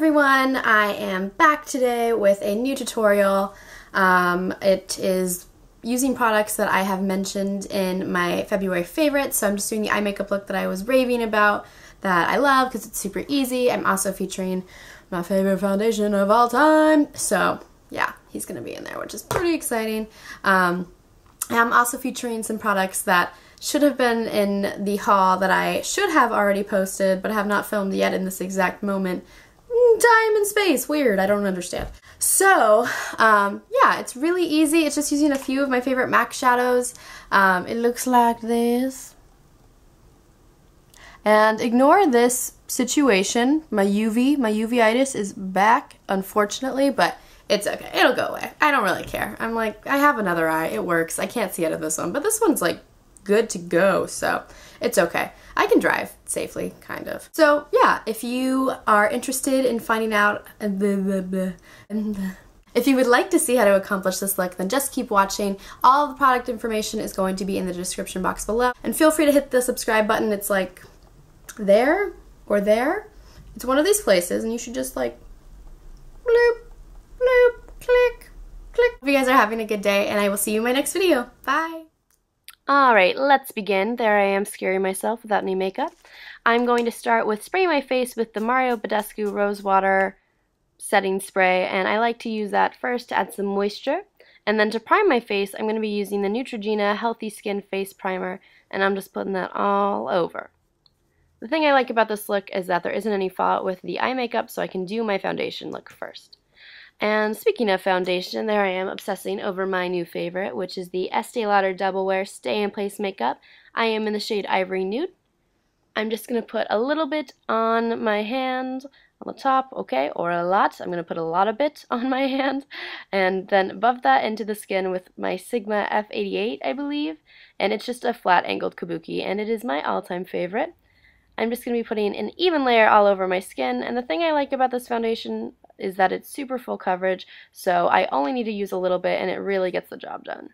everyone, I am back today with a new tutorial. It is using products that I have mentioned in my February favorites, so I'm just doing the eye makeup look that I was raving about that I love because it's super easy. I'm also featuring my favorite foundation of all time, so yeah, he's going to be in there, which is pretty exciting. I'm also featuring some products that should have been in the haul that I should have already posted but have not filmed yet in this exact moment. Time and space, weird, I don't understand. So, yeah, it's really easy. It's just using a few of my favorite MAC shadows. It looks like this. And ignore this situation. My uveitis is back, unfortunately, but it's okay. It'll go away. I don't really care. I'm like, I have another eye. It works. I can't see out of this one, but this one's like good to go, so it's okay. I can drive safely, kind of. So yeah, if you are interested in finding out if you would like to see how to accomplish this look, then just keep watching. All the product information is going to be in the description box below, and feel free to hit the subscribe button. It's like there or there. It's one of these places, and you should just like bloop, bloop, click, click. Hope you guys are having a good day, and I will see you in my next video. Bye! Alright, let's begin. There I am scaring myself without any makeup. I'm going to start with spraying my face with the Mario Badescu Rose Water setting spray, and I like to use that first to add some moisture. And then to prime my face, I'm going to be using the Neutrogena Healthy Skin Face Primer, and I'm just putting that all over. The thing I like about this look is that there isn't any fallout with the eye makeup, so I can do my foundation look first. And speaking of foundation, there I am obsessing over my new favorite, which is the Estee Lauder Double Wear Stay in Place Makeup. I am in the shade Ivory Nude. I'm just going to put a little bit on my hand, on the top, okay, or a lot. I'm going to put a lot of bit on my hand, and then above that into the skin with my Sigma F88, I believe, and it's just a flat angled kabuki, and it is my all-time favorite. I'm just going to be putting an even layer all over my skin, and the thing I like about this foundation is that it's super full coverage, so I only need to use a little bit and it really gets the job done.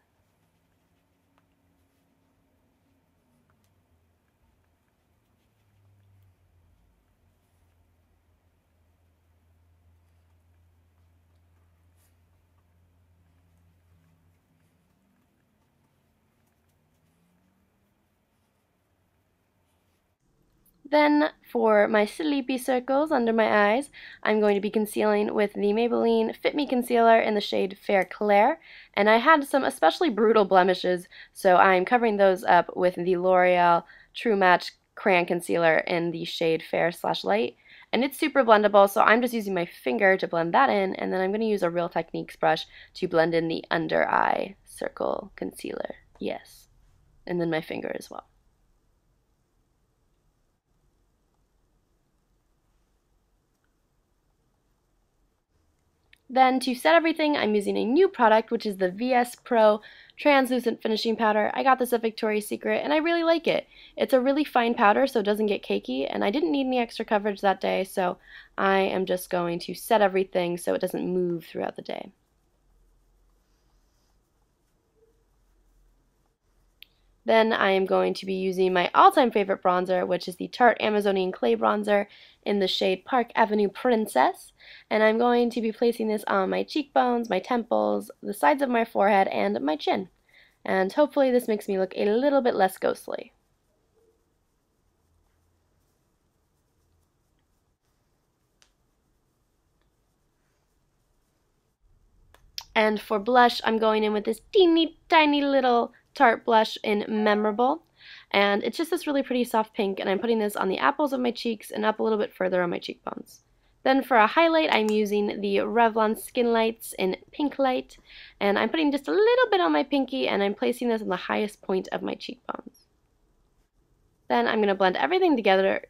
Then for my sleepy circles under my eyes, I'm going to be concealing with the Maybelline Fit Me Concealer in the shade Fair Claire, and I had some especially brutal blemishes, so I'm covering those up with the L'Oreal True Match Crayon Concealer in the shade Fair/Light, and it's super blendable, so I'm just using my finger to blend that in, and then I'm going to use a Real Techniques brush to blend in the under eye circle concealer, yes, and then my finger as well. Then to set everything, I'm using a new product, which is the VS Pro Translucent Finishing Powder. I got this at Victoria's Secret, and I really like it. It's a really fine powder, so it doesn't get cakey, and I didn't need any extra coverage that day, so I am just going to set everything so it doesn't move throughout the day. Then I am going to be using my all-time favorite bronzer, which is the Tarte Amazonian Clay Bronzer in the shade Park Avenue Princess. And I'm going to be placing this on my cheekbones, my temples, the sides of my forehead, and my chin. And hopefully this makes me look a little bit less ghostly. And for blush, I'm going in with this teeny tiny little Tarte blush in Memorable, and it's just this really pretty soft pink, and I'm putting this on the apples of my cheeks and up a little bit further on my cheekbones. Then for a highlight, I'm using the Revlon Skin Lights in Pink Light, and I'm putting just a little bit on my pinky, and I'm placing this on the highest point of my cheekbones. Then I'm going to blend everything together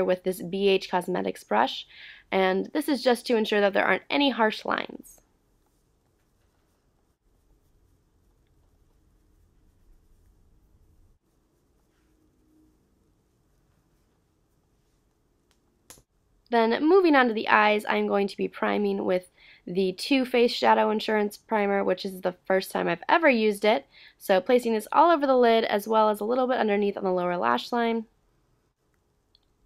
with this BH Cosmetics brush, and this is just to ensure that there aren't any harsh lines. Then moving on to the eyes, I'm going to be priming with the Too Faced Shadow Insurance Primer, which is the first time I've ever used it. So placing this all over the lid as well as a little bit underneath on the lower lash line.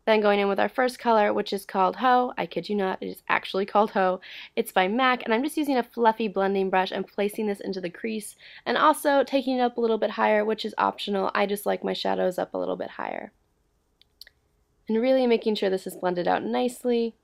Then going in with our first color, which is called Ho. I kid you not, it is actually called Ho. It's by MAC, and I'm just using a fluffy blending brush and placing this into the crease, and also taking it up a little bit higher, which is optional. I just like my shadows up a little bit higher. And really making sure this is blended out nicely.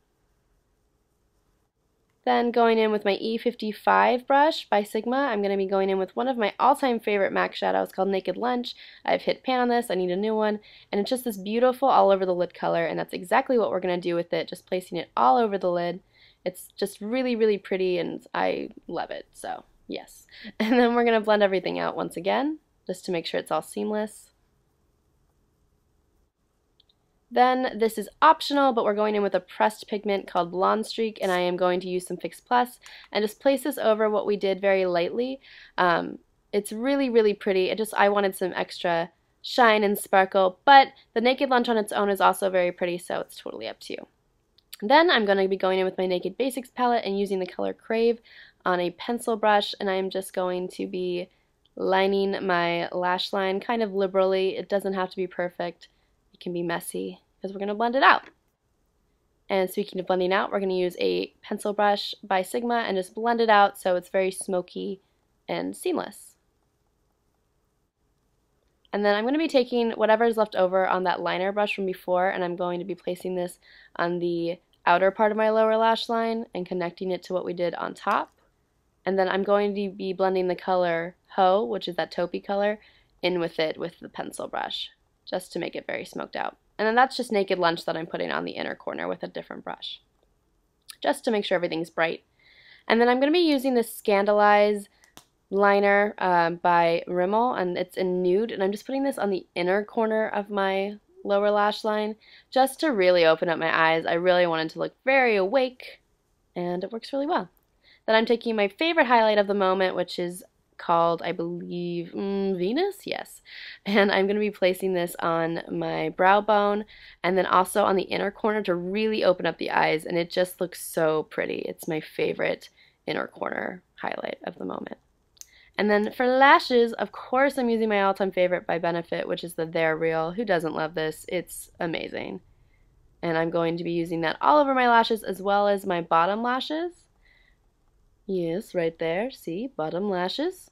Then going in with my E55 brush by Sigma, I'm going to be going in with one of my all-time favorite MAC shadows called Naked Lunch. I've hit pan on this, I need a new one, and it's just this beautiful all over the lid color, and that's exactly what we're going to do with it, just placing it all over the lid. It's just really, really pretty, and I love it, so yes. And then we're going to blend everything out once again, just to make sure it's all seamless. Then this is optional, but we're going in with a pressed pigment called Blonde Streak, and I am going to use some Fix Plus and just place this over what we did very lightly. It's really, really pretty. I wanted some extra shine and sparkle, but the Naked Lunch on its own is also very pretty, so it's totally up to you. Then I'm going to be going in with my Naked Basics palette and using the color Crave on a pencil brush, and I am just going to be lining my lash line kind of liberally. It doesn't have to be perfect. It can be messy because we're going to blend it out. And speaking of blending out, we're going to use a pencil brush by Sigma and just blend it out so it's very smoky and seamless. And then I'm going to be taking whatever is left over on that liner brush from before, and I'm going to be placing this on the outer part of my lower lash line and connecting it to what we did on top. And then I'm going to be blending the color Ho, which is that taupey color, in with it with the pencil brush, just to make it very smoked out. And then that's just Naked Lunch that I'm putting on the inner corner with a different brush, just to make sure everything's bright. And then I'm going to be using this Scandalize liner by Rimmel, and it's in nude, and I'm just putting this on the inner corner of my lower lash line, just to really open up my eyes. I really wanted to look very awake, and it works really well. Then I'm taking my favorite highlight of the moment, which is called, I believe, Venus? Yes. And I'm going to be placing this on my brow bone and then also on the inner corner to really open up the eyes, and it just looks so pretty. It's my favorite inner corner highlight of the moment. And then for lashes, of course, I'm using my all-time favorite by Benefit, which is the They're Real. Who doesn't love this? It's amazing. And I'm going to be using that all over my lashes as well as my bottom lashes. Yes, right there. See, bottom lashes.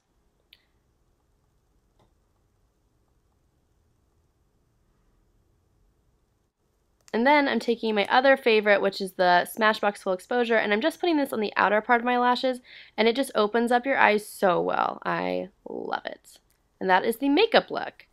And then I'm taking my other favorite, which is the Smashbox Full Exposure, and I'm just putting this on the outer part of my lashes, and it just opens up your eyes so well. I love it. And that is the makeup look.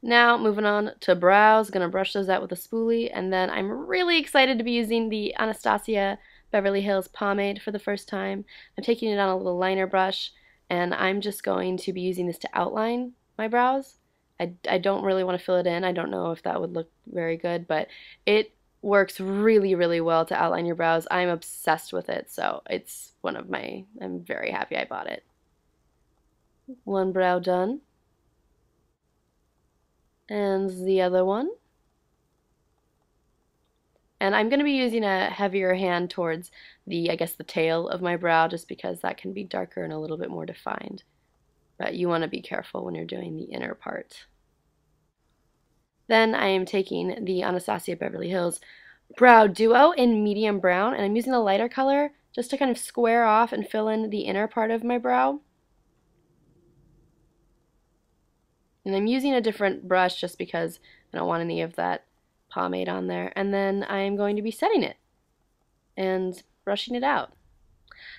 Now, moving on to brows. Gonna brush those out with a spoolie, and then I'm really excited to be using the Anastasia Beverly Hills pomade for the first time. I'm taking it on a little liner brush, and I'm just going to be using this to outline my brows. I don't really want to fill it in. I don't know if that would look very good, but it works really, really well to outline your brows. I'm obsessed with it, so it's one of my, I'm very happy I bought it. One brow done. And the other one. And I'm going to be using a heavier hand towards the, I guess, the tail of my brow, just because that can be darker and a little bit more defined. But you want to be careful when you're doing the inner part. Then I am taking the Anastasia Beverly Hills Brow Duo in medium brown, and I'm using a lighter color just to kind of square off and fill in the inner part of my brow. And I'm using a different brush just because I don't want any of that pomade on there. And then I'm going to be setting it and brushing it out.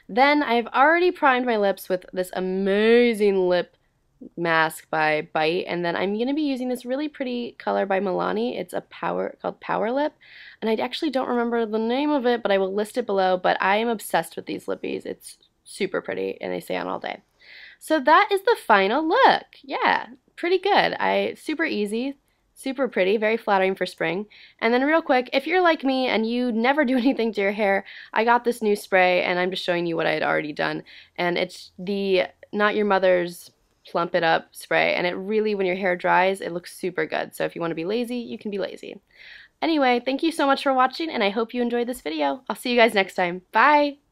Then I've already primed my lips with this amazing lip mask by Bite, and then I'm going to be using this really pretty color by Milani. It's a called Power Lip, and I actually don't remember the name of it, but I will list it below. But I am obsessed with these lippies. It's super pretty, and they stay on all day. So that is the final look. Yeah, pretty good. Super easy, super pretty, very flattering for spring. And then real quick, if you're like me and you never do anything to your hair, I got this new spray, and I'm just showing you what I had already done. And it's the Not Your Mother's Plump It Up spray, and it really, when your hair dries, it looks super good. So if you want to be lazy, you can be lazy. Anyway, thank you so much for watching, and I hope you enjoyed this video. I'll see you guys next time. Bye!